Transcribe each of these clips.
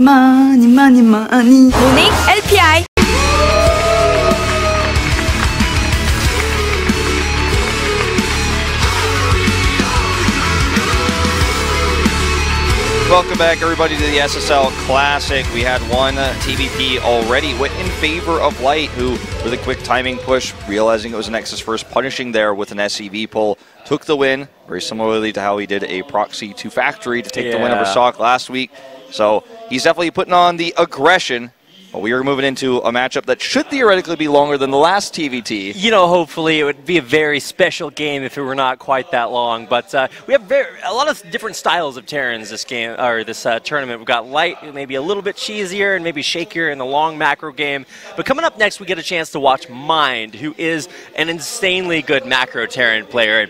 많이 많이 많이. 모닝 LPI. Welcome back, everybody, to the SSL Classic. We had one TVP already. Went in favor of Light, who, with a quick timing push, realizing it was Nexus first, punishing there with an SCV pull, took the win, very similarly to how he did a proxy to Factory to take the win over sSak last week. So he's definitely putting on the aggression. But we are moving into a matchup that should theoretically be longer than the last TVT. You know, hopefully it would be a very special game if it were not quite that long. But we have a lot of different styles of Terrans this game or this tournament. We've got Light, maybe a little bit cheesier and maybe shakier in the long macro game. But coming up next, we get a chance to watch Mind, who is an insanely good macro Terran player.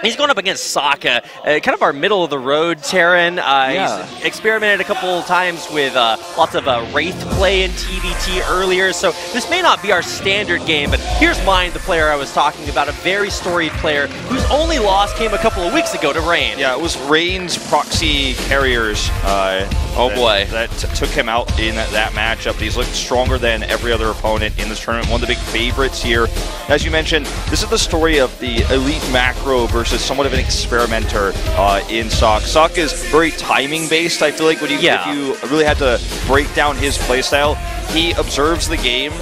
He's going up against sSak, kind of our middle-of-the-road Terran. He's experimented a couple times with lots of Wraith play in TVT earlier, so this may not be our standard game, but here's Mind, the player I was talking about, a very storied player whose only loss came a couple of weeks ago to Rain. Yeah, it was Rain's proxy carriers that took him out in that matchup. He's looked stronger than every other opponent in this tournament, one of the big favorites here. As you mentioned, this is the story of the elite macro versus somewhat of an experimenter in sSak. sSak is very timing based. I feel like when if you really had to break down his playstyle, he observes the game,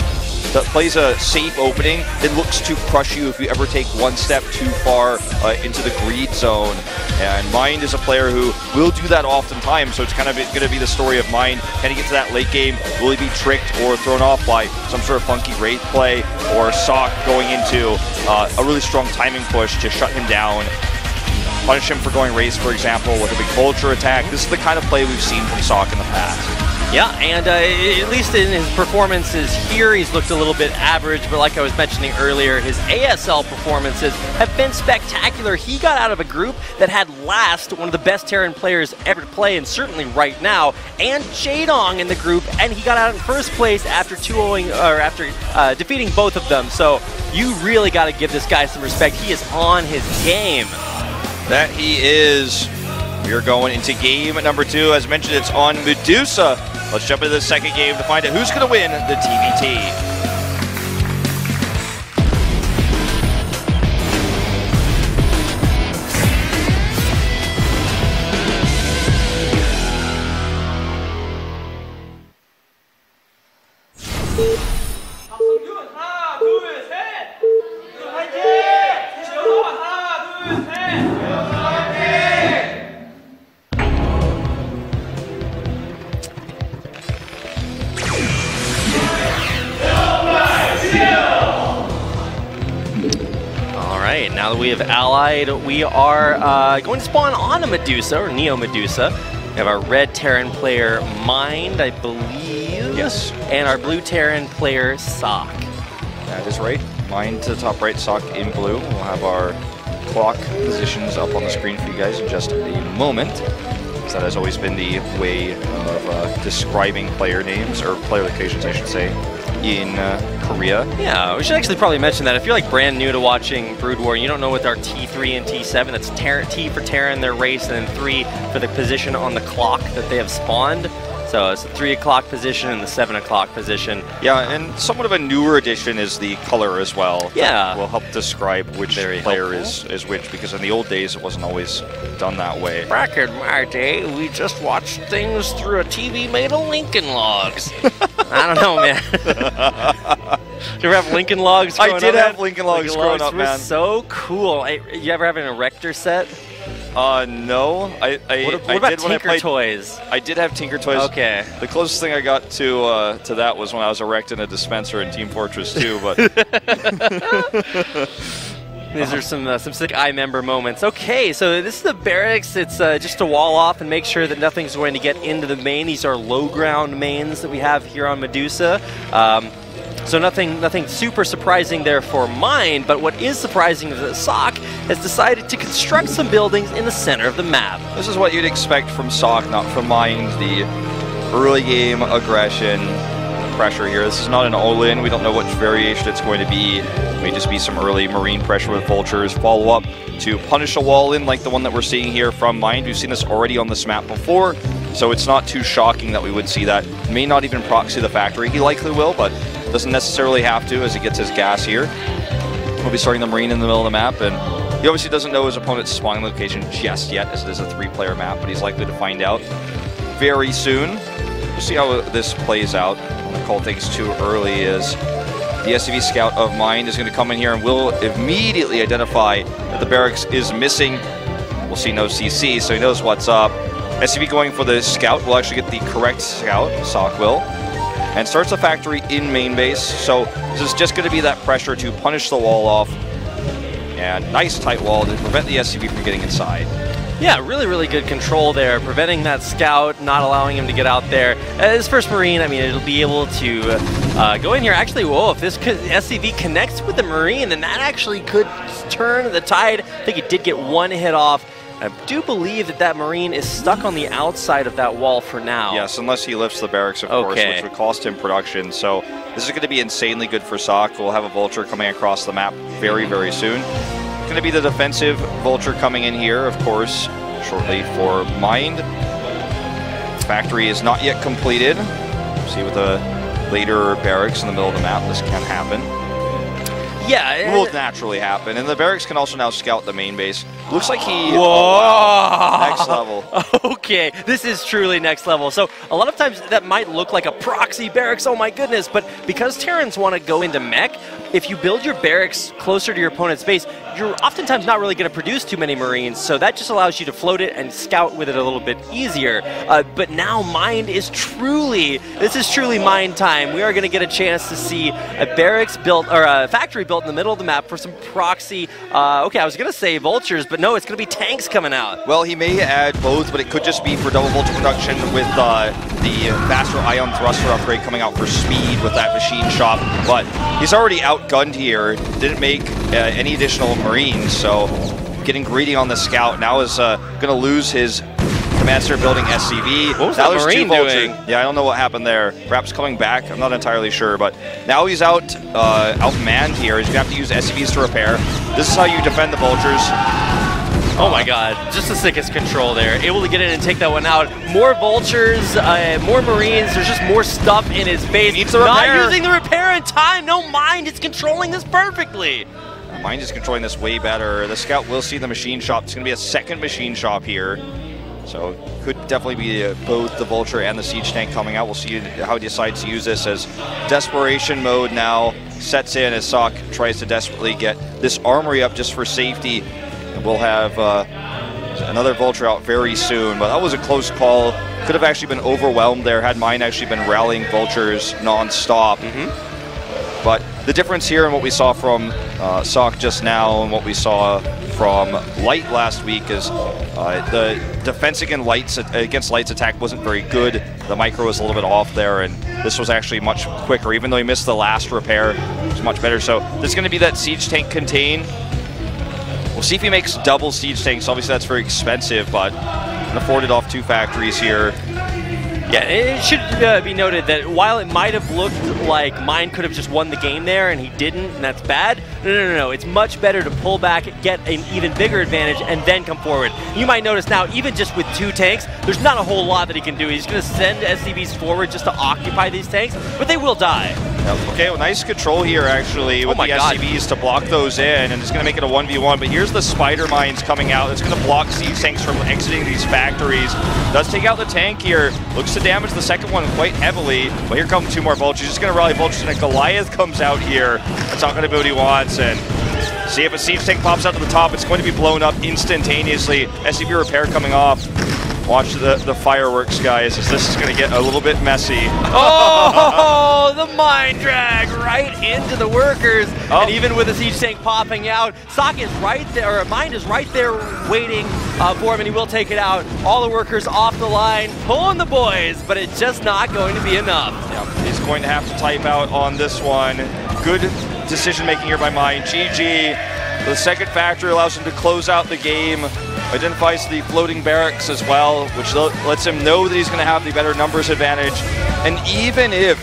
that plays a safe opening, then looks to crush you if you ever take one step too far into the greed zone. And Mind is a player who will do that oftentimes, so it's kind of going to be the story of Mind. Can he get to that late game? Will he be tricked or thrown off by some sort of funky Wraith play, or sSak going into a really strong timing push to shut him down, punish him for going Wraith, for example, with a big Vulture attack? This is the kind of play we've seen from sSak in the past. Yeah, and at least in his performances here, he's looked a little bit average, but like I was mentioning earlier, his ASL performances have been spectacular. He got out of a group that had Last, one of the best Terran players ever to play, and certainly right now, and Jadong in the group, and he got out in first place after defeating both of them. So you really got to give this guy some respect. He is on his game. That he is. We are going into game number 2. As mentioned, it's on Medusa. Let's jump into the second game to find out who's going to win the TVT. Now that we have allied, we are going to spawn on a Medusa, or Neo Medusa. We have our red Terran player, Mind, I believe. Yes. And our blue Terran player, sSak. That is right. Mind to the top right, sSak in blue. We'll have our clock positions up on the screen for you guys in just a moment. So that has always been the way of describing player names, or player locations, I should say, in Korea. Yeah, we should actually probably mention that if you're like brand new to watching Brood War and you don't know what our T3 and T7, that's T for Terran, their race, and then 3 for the position on the clock that they have spawned. So it's the 3 o'clock position and the 7 o'clock position. Yeah, and somewhat of a newer addition is the color as well. Yeah. That will help describe which player is which, because in the old days it wasn't always done that way. Back in my day, we just watched things through a TV made of Lincoln Logs. I don't know, man. Did you ever have Lincoln Logs growing up? I did have Lincoln Logs growing up, man. Were so cool. You ever have an Erector set? No. What about Tinker Toys? I did have Tinker Toys. Okay. The closest thing I got to that was when I was erecting a dispenser in Team Fortress 2, but these are some sick iMember moments. Okay, so this is the barracks. It's just to wall off and make sure that nothing's going to get into the main. These are low ground mains that we have here on Medusa. So nothing super surprising there for Mind, but what is surprising is that sSak has decided to construct some buildings in the center of the map. This is what you'd expect from sSak, not from Mind. The early game aggression, pressure here. This is not an all-in. We don't know which variation it's going to be. It may just be some early marine pressure with vultures. Follow up to punish a wall in like the one that we're seeing here from Mind. We've seen this already on this map before. So it's not too shocking that we would see that. May not even proxy the factory. He likely will, but doesn't necessarily have to as he gets his gas here. He'll be starting the Marine in the middle of the map, and he obviously doesn't know his opponent's spawning location just yet, as it is a 3-player map, but he's likely to find out very soon. We'll see how this plays out. I don't want to call things too early, as the SCV Scout of Mind is going to come in here and will immediately identify that the barracks is missing. We'll see no CC, so he knows what's up. SCV going for the Scout will actually get the correct Scout, SSak will, and starts the factory in main base. So this is just going to be that pressure to punish the wall off. And nice tight wall to prevent the SCV from getting inside. Yeah, really, really good control there, preventing that Scout, not allowing him to get out there. His first Marine, I mean, it'll be able to go in here. Actually, whoa, if this SCV connects with the Marine, then that actually could turn the tide. I think he did get one hit off. I do believe that that Marine is stuck on the outside of that wall for now. Yes, unless he lifts the barracks, of course, which would cost him production. So this is going to be insanely good for SSak. We'll have a Vulture coming across the map very, very soon. It's going to be the defensive Vulture coming in here, of course, shortly for Mind. Factory is not yet completed. See with the later barracks in the middle of the map, this can happen. Yeah, it will naturally happen, and the barracks can also now scout the main base. Looks like he... Whoa! Oh, wow. Next level. Okay, this is truly next level. So a lot of times that might look like a proxy barracks, oh my goodness, but because Terrans want to go into mech, if you build your barracks closer to your opponent's base, you're oftentimes not really going to produce too many Marines, so that just allows you to float it and scout with it a little bit easier. But now Mind is truly, this is truly Mind time. We are going to get a chance to see a barracks built, or a factory built in the middle of the map for some proxy, okay, I was going to say Vultures, but no, it's going to be tanks coming out. Well, he may add both, but it could just be for double Vulture production with the faster ion thruster upgrade coming out for speed with that machine shop. But he's already outgunned here, didn't make any additional Marines, so getting greedy on the Scout. Now is going to lose his Command Center building SCV. What was now that Marine doing? Yeah, I don't know what happened there. Perhaps coming back, I'm not entirely sure, but now he's outmanned here. He's going to have to use SCVs to repair. This is how you defend the Vultures. Oh my god, just the sickest control there. Able to get in and take that one out. More Vultures, more Marines, there's just more stuff in his base. Needs the repair. Not using the repair in time, no Mind, it's controlling this perfectly. Mind is controlling this way better. The Scout will see the machine shop. It's going to be a second machine shop here. So could definitely be both the Vulture and the Siege Tank coming out. We'll see how he decides to use this as desperation mode now sets in as SSak tries to desperately get this armory up just for safety. And we'll have another Vulture out very soon. But that was a close call. Could have actually been overwhelmed there had Mind actually been rallying Vultures non-stop. But the difference here in what we saw from SSak just now and what we saw from Light last week is the defense against Light's attack wasn't very good. The micro was a little bit off there, and this was actually much quicker. Even though he missed the last repair, it was much better. So there's going to be that Siege Tank contain. We'll see if he makes double Siege Tanks. Obviously, that's very expensive, but can afford it off 2 factories here. Yeah, it should be noted that while it might have looked like Mind could have just won the game there and he didn't, and that's bad, no. It's much better to pull back, get an even bigger advantage, and then come forward. You might notice now, even just with 2 tanks, there's not a whole lot that he can do. He's going to send SCVs forward just to occupy these tanks, but they will die. Okay, well, nice control here, actually, with the SCVs to block those in, and it's going to make it a 1v1. But here's the Spider Mines coming out. It's going to block Siege Tanks from exiting these factories. Does take out the tank here. Looks to damage the second one quite heavily. But here come 2 more Vultures. Just going to rally Vultures, and a Goliath comes out here. That's not going to be what he wants. And see if a Siege Tank pops out to the top. It's going to be blown up instantaneously. SCV repair coming off. Watch the fireworks, guys, as this is going to get a little bit messy. Oh, the Mind drag right into the workers. And even with the Siege Tank popping out, SSak is right there, or Mind is right there waiting for him, and he will take it out. All the workers off the line, pulling the boys, but it's just not going to be enough. Yeah, he's going to have to type out on this one. Good decision-making here by Mind. GG. The second factory allows him to close out the game. Identifies the floating barracks as well, which lets him know that he's going to have the better numbers advantage. And even if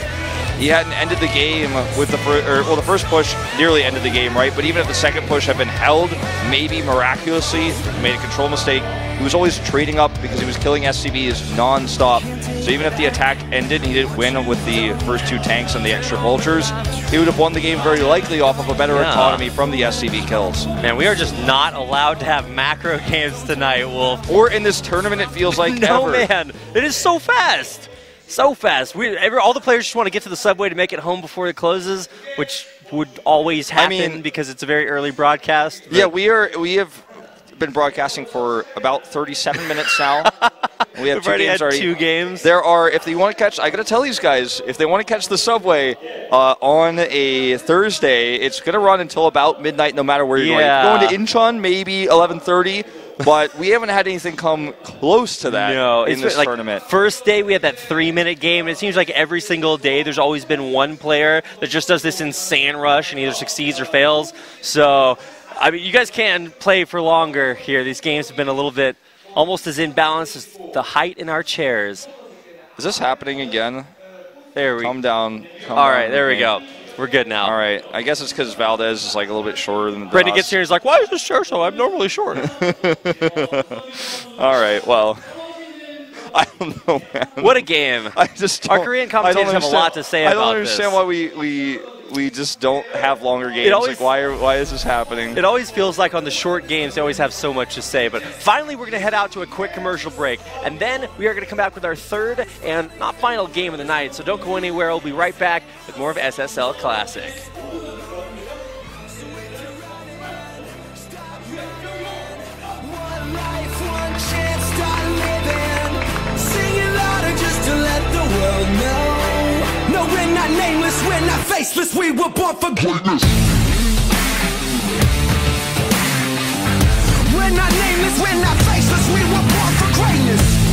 he hadn't ended the game with the the first push nearly ended the game, right? But even if the second push had been held, maybe miraculously made a control mistake. He was always trading up because he was killing SCVs non-stop. So even if the attack ended, he didn't win with the first 2 tanks and the extra vultures, he would have won the game very likely off of a better economy from the SCV kills. Man, we are just not allowed to have macro games tonight, Wolf. Or in this tournament, it feels like no, ever. Man, it is so fast. So fast. All the players just want to get to the subway to make it home before it closes, which would always happen because it's a very early broadcast. Yeah, we have been broadcasting for about 37 minutes now. We have already had 2 games. There are, if they want to catch, I got to tell these guys, if they want to catch the subway on a Thursday, it's going to run until about midnight no matter where you're going. Going to Incheon, maybe 11:30. But we haven't had anything come close to that in this tournament. First day, we had that 3-minute game. And it seems like every single day there's always been one player that just does this insane rush and either succeeds or fails. So, I mean, you guys can play for longer here. These games have been a little bit almost as imbalanced as the height in our chairs. Is this happening again? There we go. Come down. All right, there we go. We're good now. All right. I guess it's because Valdez is like a little bit shorter than the Brendan gets here and he's like, why is this chair so abnormally short? All right. Well, I don't know, man. What a game. I just Our Korean commentators have a lot to say about this. I don't understand why we just don't have longer games. Like, why is this happening? It always feels like on the short games they always have so much to say. But finally, we're going to head out to a quick commercial break. And then we are going to come back with our third and not final game of the night. So don't go anywhere. We'll be right back with more of SSL Classic. We're not nameless, we're not faceless, we were born for greatness. We're not nameless, we're not faceless, we were born for greatness.